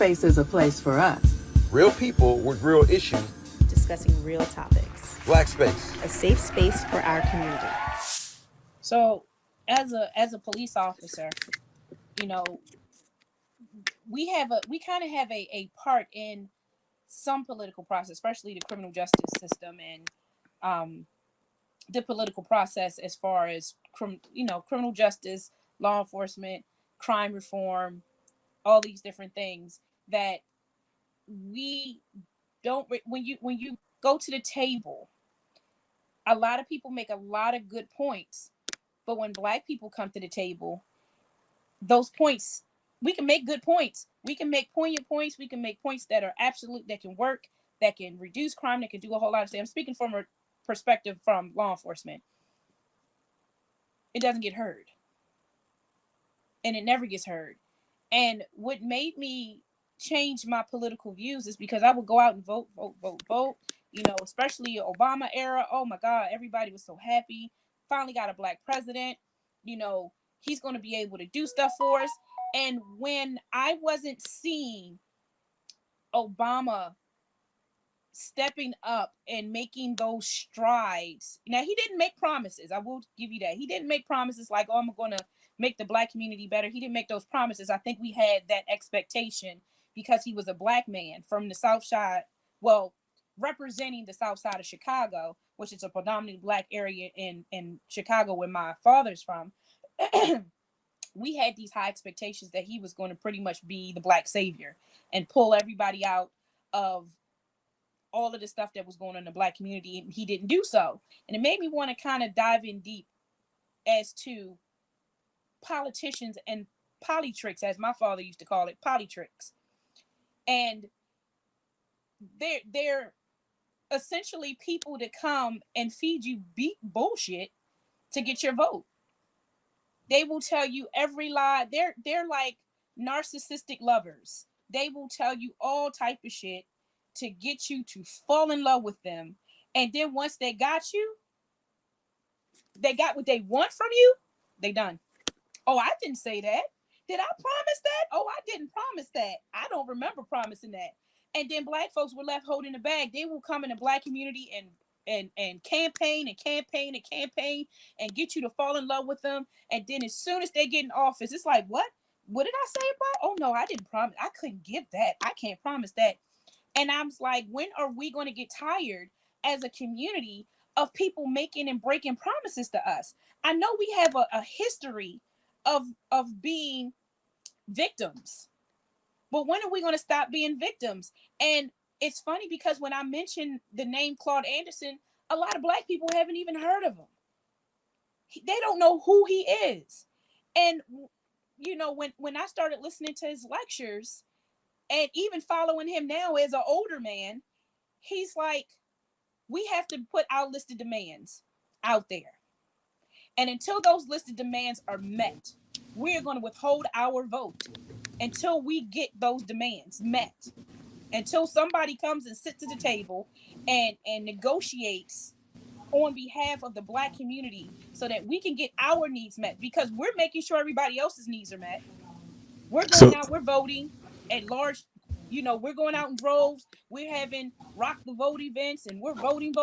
space is a place for us. Real people with real issues. Discussing real topics. Black space. A safe space for our community. So, as a police officer, you know, we kind of have a part in some political process, especially the criminal justice system and the political process as far as criminal justice, law enforcement, crime reform, all these different things that we don't. When you go to the table, a lot of people make a lot of good points, but when Black people come to the table, those points, we can make good points. We can make poignant points. We can make points that are absolute, that can work, that can reduce crime, that can do a whole lot of things. I'm speaking from a perspective from law enforcement. It doesn't get heard. And it never gets heard. And what made me change my political views is because I would go out and vote. You know, especially Obama era. Oh my God, everybody was so happy. Finally got a Black president. You know, he's going to be able to do stuff for us. And when I wasn't seeing Obama stepping up and making those strides, now he didn't make promises. I will give you that. He didn't make promises like, oh, I'm going to make the Black community better. He didn't make those promises. I think we had that expectation because he was a Black man from the South Side. Well, representing the South Side of Chicago, which is a predominantly Black area in Chicago where my father's from. We had these high expectations that he was going to pretty much be the Black savior and pull everybody out of all of the stuff that was going on in the Black community, and he didn't do so. And it made me want to kind of dive in deep as to politicians and politricks, as my father used to call it, politricks. And they're essentially people that come and feed you beat bullshit to get your vote. They will tell you every lie. They're like narcissistic lovers. They will tell you all type of shit to get you to fall in love with them. And then once they got you, they got what they want from you, they done. Oh, I didn't say that. Did I promise that? Oh, I didn't promise that. I don't remember promising that. And then Black folks were left holding the bag. They will come in the Black community and campaign and get you to fall in love with them. And then as soon as they get in office, it's like, what did I say about? Oh no, I didn't promise. I couldn't give that. I can't promise that. And I'm like, when are we going to get tired as a community of people making and breaking promises to us? I know we have a history of being victims, but when are we going to stop being victims? And it's funny because when I mentioned the name Claude Anderson, a lot of Black people haven't even heard of him. They don't know who he is. And, you know, when I started listening to his lectures and even following him now as an older man, he's like, we have to put our list of demands out there. And until those listed demands are met, we're going to withhold our vote until we get those demands met. Until somebody comes and sits at the table and negotiates on behalf of the Black community so that we can get our needs met, because we're making sure everybody else's needs are met. We're going out, we're voting at large, you know, we're going out in droves, we're having rock the vote events, and we're voting,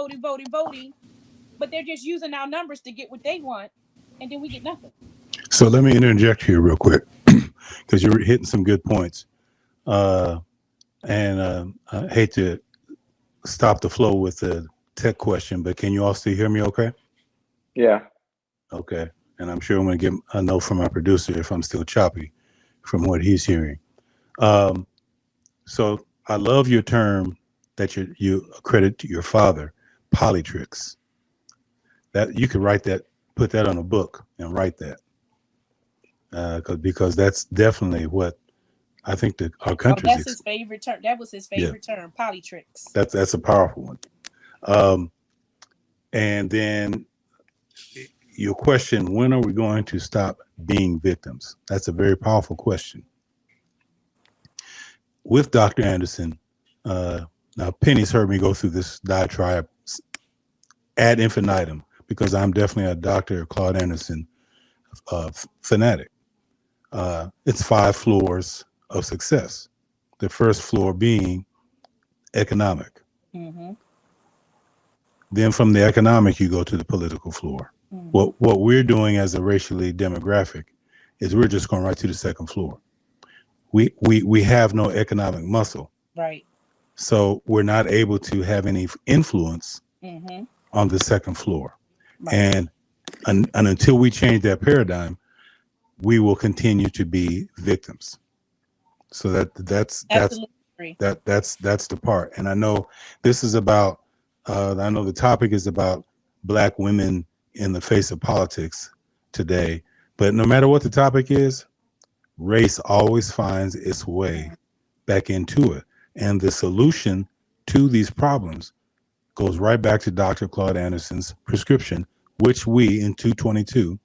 but they're just using our numbers to get what they want, and then we get nothing. So let me interject here real quick, because you're hitting some good points. And I hate to stop the flow with the tech question, but can you all still hear me okay? Yeah. Okay. And I'm sure I'm going to get a note from my producer if I'm still choppy from what he's hearing. So I love your term that you accredit to your father, politricks. That you could write that, put that on a book and write that. Because that's definitely what I think that our country. That's his favorite term. That was his favorite term, politricks. That's a powerful one. And then your question: when are we going to stop being victims? That's a very powerful question. With Dr. Anderson, now Penny's heard me go through this diatribe ad infinitum because I'm definitely a Dr. Claude Anderson fanatic. It's 5 floors of success. The first floor being economic. Mm-hmm. Then from the economic, you go to the political floor. Mm-hmm. What we're doing as a racially demographic is we're just going right to the second floor. We have no economic muscle. Right. So we're not able to have any influence Mm-hmm. on the second floor. Right. And until we change that paradigm, we will continue to be victims. So that's Absolutely agree. that's the part. And I know this is about I know the topic is about Black women in the face of politics today, but no matter what the topic is, race always finds its way back into it. And the solution to these problems goes right back to Dr. Claude Anderson's prescription, which we in 222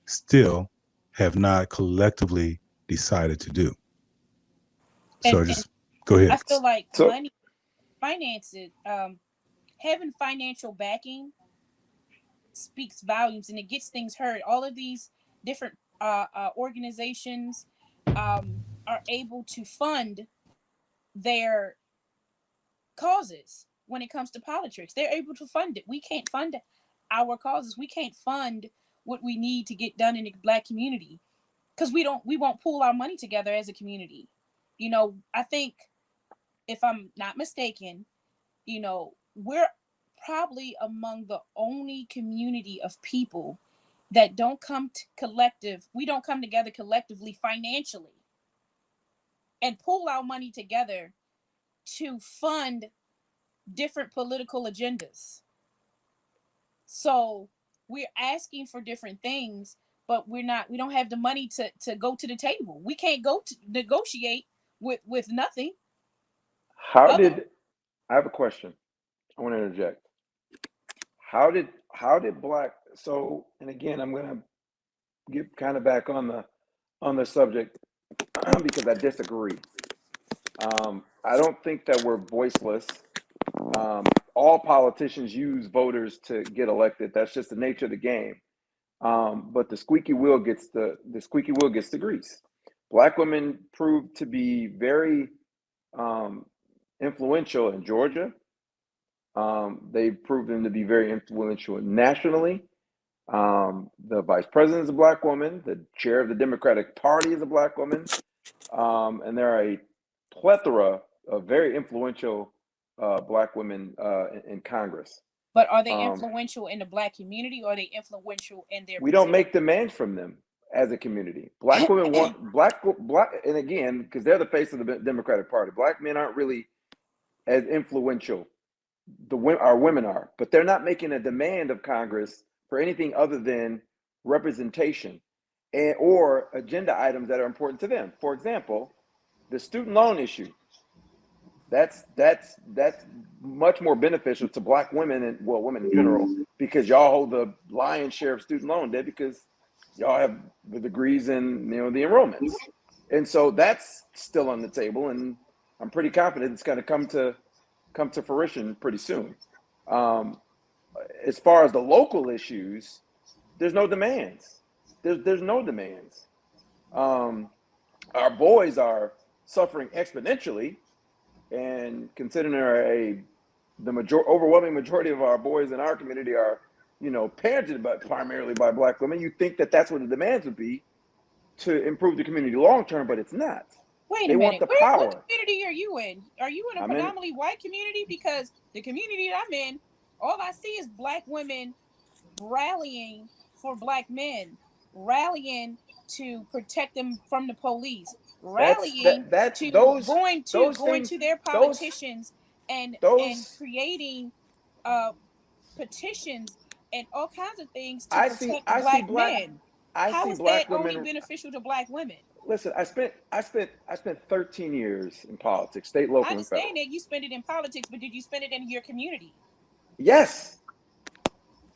still have not collectively decided to do. So And just go ahead. I feel like So money, finances, having financial backing speaks volumes, and it gets things heard. All of these different organizations are able to fund their causes when it comes to politics. They're able to fund it. We can't fund our causes. We can't fund what we need to get done in the Black community because we won't pool our money together as a community. You know, I think if I'm not mistaken, you know, we're probably among the only community of people that don't come we don't come together collectively financially and pool our money together to fund different political agendas. So we're asking for different things, but we don't have the money to go to the table. We can't go to negotiate with nothing how other. did I have a question? I want to interject. How did Black, so, and again, I'm gonna get kind of back on the subject because I disagree. I don't think that we're voiceless. All politicians use voters to get elected. That's just the nature of the game. But the squeaky wheel gets the grease. Black women proved to be very um, influential in Georgia. They proved them to be very influential nationally. The vice president is a Black woman. The chair of the Democratic Party is a Black woman. And there are a plethora of very influential Black women in Congress. But are they Um, influential in the Black community, or are they influential in their we don't position? make demands from them as a community. Black women want black, and again, because they're the face of the Democratic Party. Black men aren't really as influential. Our women are, but they're not making a demand of Congress for anything other than representation and or agenda items that are important to them. For example, the student loan issue. That's much more beneficial to Black women and, well, women in general, because y'all hold the lion's share of student loan debt because y'all have the degrees and, you know, the enrollments, and so that's still on the table, and I'm pretty confident it's going to come to fruition pretty soon. Um, as far as the local issues, there's no demands. There's no demands. Um, our boys are suffering exponentially, and considering overwhelming majority of our boys in our community are, you know, parented primarily by Black women, you think that that's what the demands would be to improve the community long term, but it's not. Wait a They want minute. the What power. community are you in? Are you in a I'm in. predominantly white community? Because the community that I'm in, all I see is Black women rallying for Black men, rallying to protect them from the police, rallying That's to those going things to their those politicians and those creating uh petitions and all kinds of things to I see protect I see Black black men. I How see is that Black only women. beneficial to Black women? Listen, I spent 13 years in politics, state, I local, and understand federal. that you spend it in politics, but did you spend it in your community? Yes,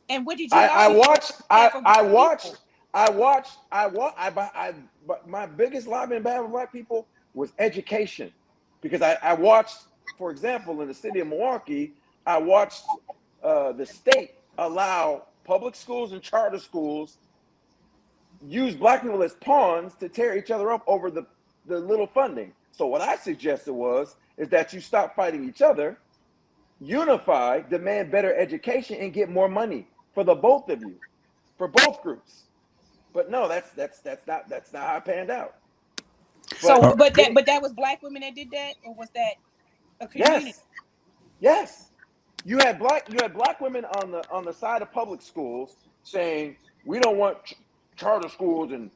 And what did you I lobby for watched. on behalf of Black people? But my biggest lobby in behalf of Black people was education, because I watched, for example, in the city of Milwaukee, I watched the state allow public schools and charter schools use Black people as pawns to tear each other up over the little funding. So what I suggested is that you stop fighting each other, unify, demand better education, and get more money for the both of you, for both groups. But no, that's not how it panned out. So, But but that was black women that did that, or was that a community? yes. You had black women on the side of public schools saying we don't want charter schools and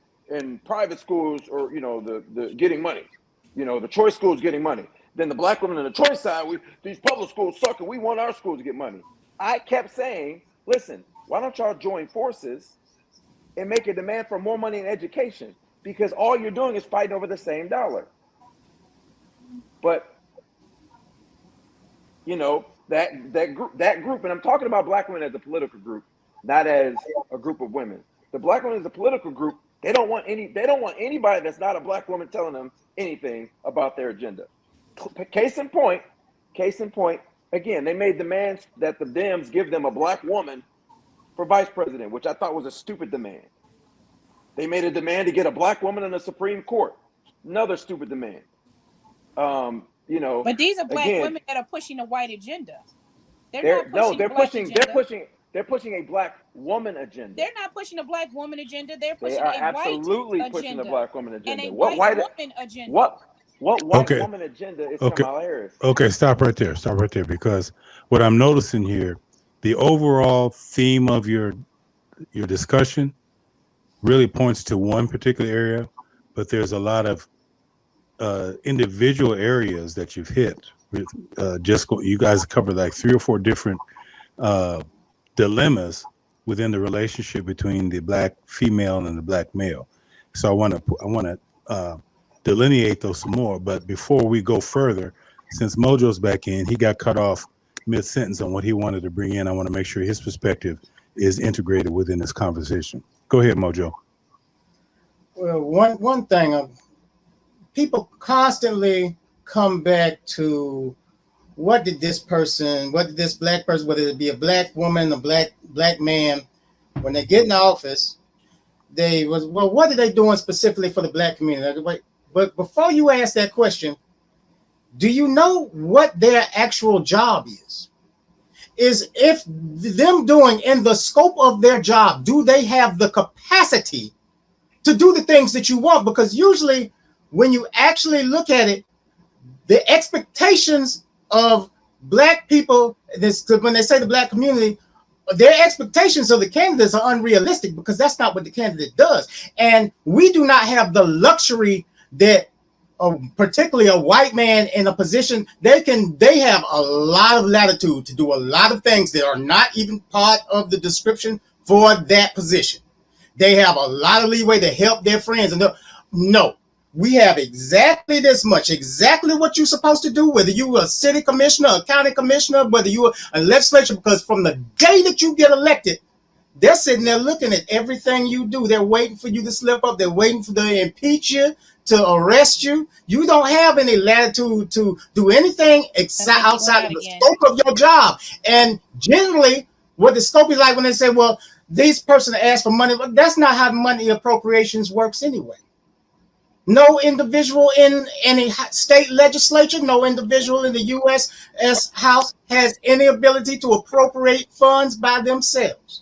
private schools, or the getting money, the choice schools getting money. Then the black women on the choice side, these public schools suck and we want our schools to get money. I kept saying, listen, why don't y'all join forces and make a demand for more money in education? Because all you're doing is fighting over the same dollar. But that group, and I'm talking about black women as a political group, not as a group of women. The black women as a political group, they don't want anybody that's not a black woman telling them anything about their agenda. Case in point, again, they made demands that the Dems give them a black woman for vice president, which I thought was a stupid demand. They made a demand to get a black woman in the Supreme Court. Another stupid demand. But these are black women that are pushing a white agenda. They're pushing a black woman agenda. They're not pushing a black woman agenda. They're pushing absolutely pushing the black woman agenda. And a white woman agenda. What white woman agenda is Kamala Harris? Okay, stop right there. Because what I'm noticing here, the overall theme of your discussion really points to one particular area, but there's a lot of individual areas that you've hit. You guys covered like 3 or 4 different dilemmas within the relationship between the black female and the black male. So I want to delineate those some more. But before we go further, since Mojo's back in, he got cut off mid-sentence on what he wanted to bring in. I want to make sure his perspective is integrated within this conversation. Go ahead, Mojo. Well, one thing, people constantly come back to what did this black person, whether it be a black woman, a black man, when they get in office, what are they doing specifically for the black community? But before you ask that question, do you know what their actual job is? Is if them doing in the scope of their job, do they have the capacity to do the things that you want? Because usually when you actually look at it, the expectations of black people, when they say the black community, their expectations of the candidates are unrealistic, because that's not what the candidate does. And we do not have the luxury that particularly a white man in a position, they have a lot of latitude to do a lot of things that are not even part of the description for that position. They have a lot of leeway to help their friends. And no, we have exactly this much, exactly what you're supposed to do, whether you're a city commissioner, a county commissioner, whether you're a legislature, because from the day that you get elected, they're sitting there looking at everything you do. They're waiting for you to slip up. They're waiting for them to impeach you, to arrest you. You don't have any latitude to do anything outside of the scope of your job. And generally, what the scope is like when they say, well, this person asked for money, but that's not how money appropriations works anyway. No individual in any state legislature, no individual in the U.S. House has any ability to appropriate funds by themselves.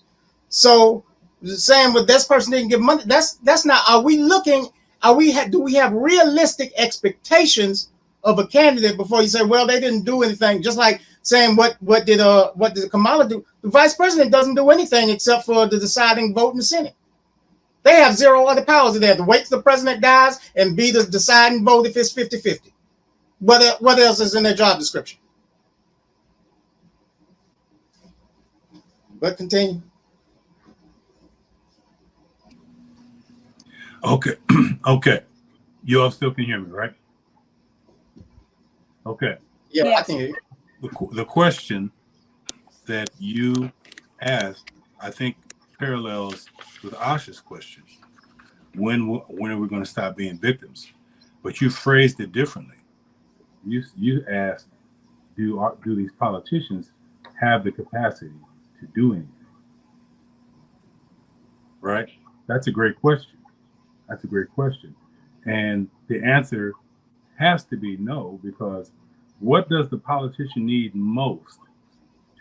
So saying, well, this person didn't give money, that's not. Do we have realistic expectations of a candidate before you say, well, they didn't do anything? Just like saying, what did Kamala do? The vice president doesn't do anything except for the deciding vote in the Senate. They have zero other powers. They have to wait till the president dies and be the deciding vote if it's 50-50. What else is in their job description? But continue. Okay. Okay. You all still can hear me, right? Okay. Yeah, yes. I can hear you. The question that you asked, I think, parallels with Asha's question. When are we going to stop being victims? But you phrased it differently. You asked, do these politicians have the capacity to do anything? Right? That's a great question. And the answer has to be no, because what does the politician need most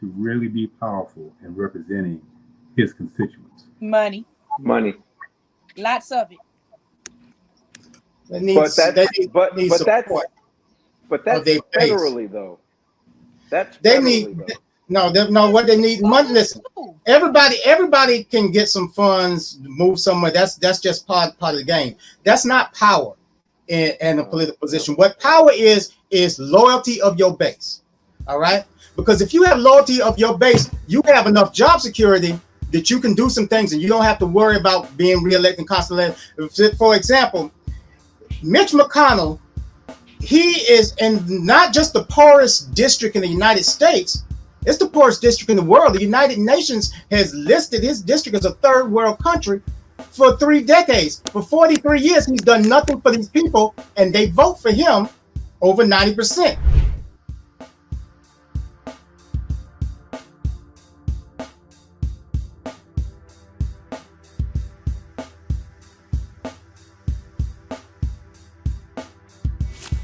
to really be powerful in representing his constituents? Money, Money. lots of it. They But that's need but that's support but of that's their base. federally though. That's They federally need though. what they need. Money. Listen, Ooh, everybody can get some funds, move somewhere. That's just part of the game. That's not power in a political position. What power is loyalty of your base. All right, because if you have loyalty of your base, you have enough job security that you can do some things, and you don't have to worry about being reelected constantly. For example, Mitch McConnell, he is in not just the poorest district in the United States, it's the poorest district in the world. The United Nations has listed his district as a third world country for 3 decades. For 43 years, he's done nothing for these people, and they vote for him over 90%.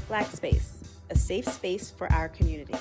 Black Space, a safe space for our community.